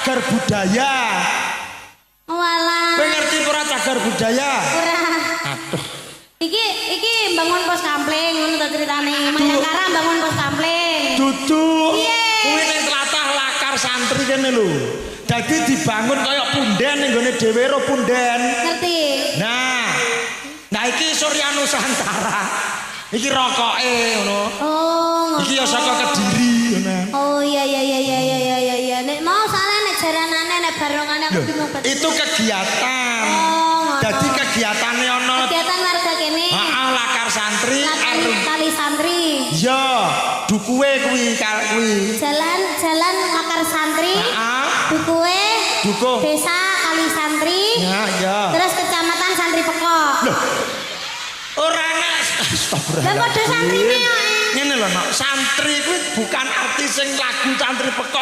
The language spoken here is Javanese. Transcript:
cagar budaya. Walah. Kowe ngerti ora cagar budaya? Ora. Aduh. Iki bangun pos kampling ngono to critane. Mayangkara bangun pos kampling. Dudu. Piye? Kuwi ning tlatah lakar santri kene lho. Dadi dibangun kaya punden ning gone dhewe ro punden. Ngerti. Nah iki Surya Nusantara. Iki rokoke ngono. Oh. Iki ya saka Kediri ngono. Oh iya. Nek mau salah nek jaranane nek barongane aku bingung banget. Itu kegiatan. Oh. Jadi kegiatane ono. Kegiatan warga kene. Heeh, lakar santri. Tali santri. Iya, dukuwe kuwi Jalan lakar santri. Heeh. Dukuwe. Desa Kali Santri. Ya. Terus kecamatan Santri Pekok. Loh. Ora enak. Astagfirullah. Lah padha santrine kok. Ngene lho, Nok. Santri kuwi bukan arti sing lagu santri pekok.